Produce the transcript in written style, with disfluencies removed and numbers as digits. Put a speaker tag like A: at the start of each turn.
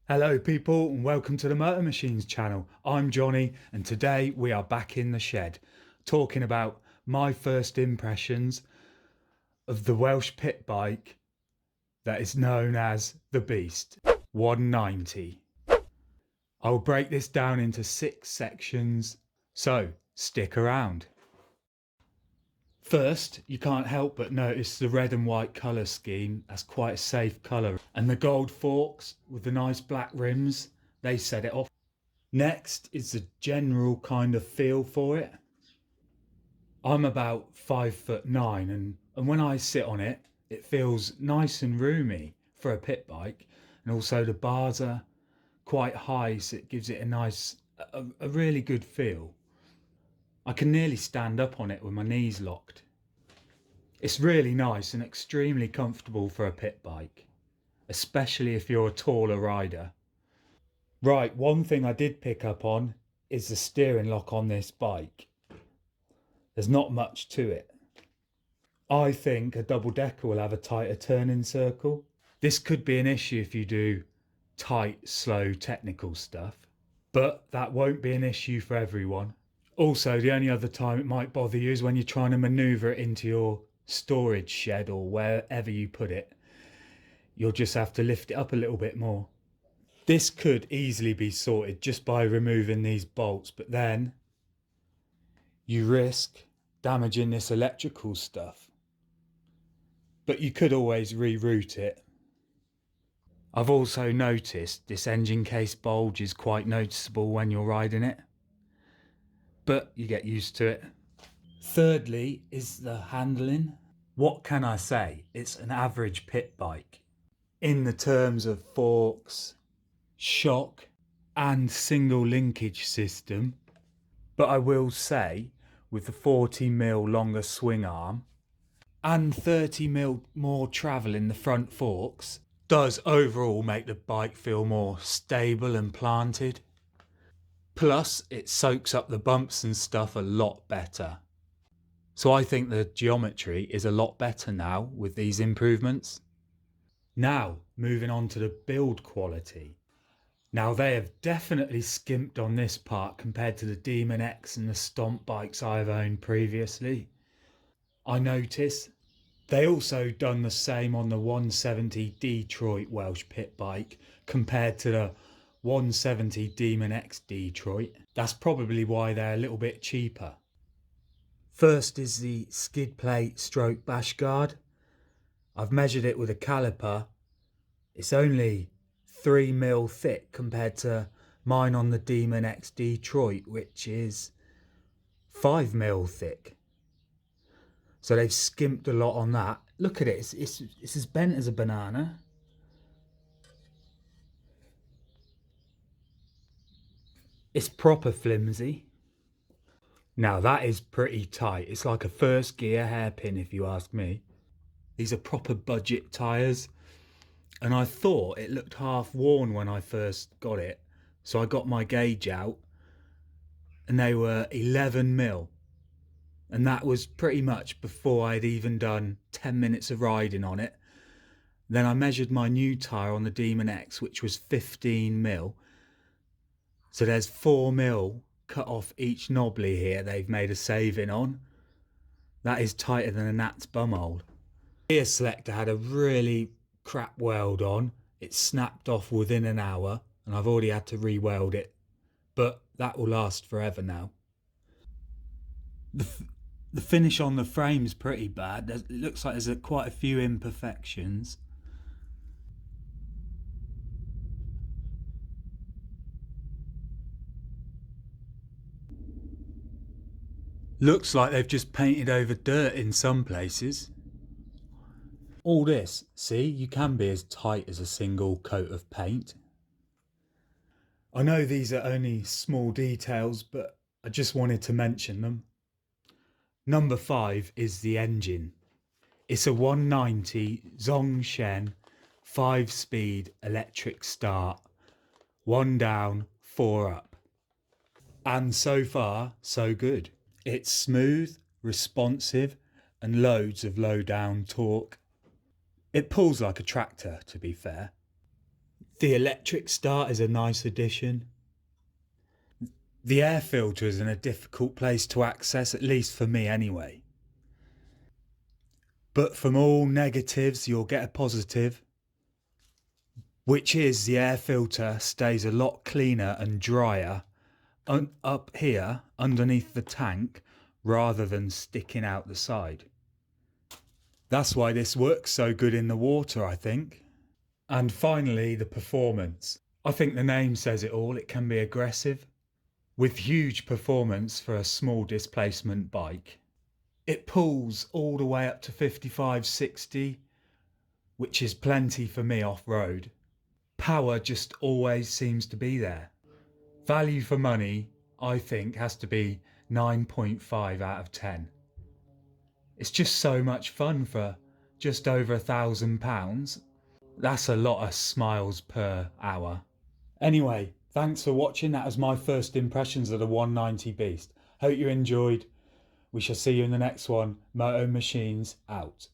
A: Hello people and welcome to the MOTO Machines channel. I'm Johnny and today we are back in the shed talking about my first impressions of the Welsh pit bike that is known as the Beast 190. I'll break this down into 6 sections, so stick around. First, you can't help but notice the red and white colour scheme. That's quite a safe colour. And the gold forks with the nice black rims, they set it off. Next is the general kind of feel for it. I'm about 5'9" and when I sit on it, it feels nice and roomy for a pit bike. And also the bars are quite high, so it gives it a really good feel. I can nearly stand up on it with my knees locked. It's really nice and extremely comfortable for a pit bike, especially if you're a taller rider. Right, one thing I did pick up on is the steering lock on this bike. There's not much to it. I think a double decker will have a tighter turning circle. This could be an issue if you do tight, slow, technical stuff, but that won't be an issue for everyone. Also, the only other time it might bother you is when you're trying to maneuver it into your storage shed or wherever you put it. You'll just have to lift it up a little bit more. This could easily be sorted just by removing these bolts, but then you risk damaging this electrical stuff. But you could always reroute it. I've also noticed this engine case bulge is quite noticeable when you're riding it, but you get used to it. Thirdly is the handling. What can I say? It's an average pit bike in the terms of forks, shock and single linkage system, but I will say with the 40mm longer swing arm and 30mm more travel in the front forks does overall make the bike feel more stable and planted. Plus it soaks up the bumps and stuff a lot better. So I think the geometry is a lot better now with these improvements. Now moving on to the build quality. Now they have definitely skimped on this part compared to the Demon X and the Stomp bikes I've owned previously. I notice they also done the same on the 170 Detroit Welsh pit bike compared to the 170 Demon X Detroit. That's probably why they're a little bit cheaper. First is the skid plate stroke bash guard. I've measured it with a caliper. It's only 3mm thick compared to mine on the Demon X Detroit, which is 5mm thick. So they've skimped a lot on that. Look at it, it's as bent as a banana. It's proper flimsy. Now that is pretty tight. It's like a first gear hairpin if you ask me. These are proper budget tyres. And I thought it looked half worn when I first got it. So I got my gauge out and they were 11mm. And that was pretty much before I'd even done 10 minutes of riding on it. Then I measured my new tyre on the Demon X, which was 15mm. So there's 4mm cut off each knobbly here they've made a saving on. That is tighter than a gnat's bumhole. Ear selector had a really crap weld on. It snapped off within an hour and I've already had to re-weld it, but that will last forever now. The finish on the frame's pretty bad. It looks like there's quite a few imperfections. Looks like they've just painted over dirt in some places. All this, see, you can be as tight as a single coat of paint. I know these are only small details, but I just wanted to mention them. Number 5 is the engine. It's a 190 Zongshen 5-speed electric start. 1 down, 4 up. And so far, so good. It's smooth, responsive, and loads of low down torque. It pulls like a tractor, to be fair. The electric start is a nice addition. The air filter is in a difficult place to access, at least for me anyway. But from all negatives you'll get a positive, which is the air filter stays a lot cleaner and drier up here underneath the tank rather than sticking out the side. That's why this works so good in the water, I think. And finally, the performance. I think the name says it all. It can be aggressive, with huge performance for a small displacement bike. It pulls all the way up to 55-60, which is plenty for me off-road. Power just always seems to be there. Value for money, I think, has to be 9.5 out of 10. It's just so much fun for just over £1,000. That's a lot of smiles per hour. Anyway, thanks for watching. That was my first impressions of the 190 Beast. Hope you enjoyed. We shall see you in the next one. MOTO Machines out.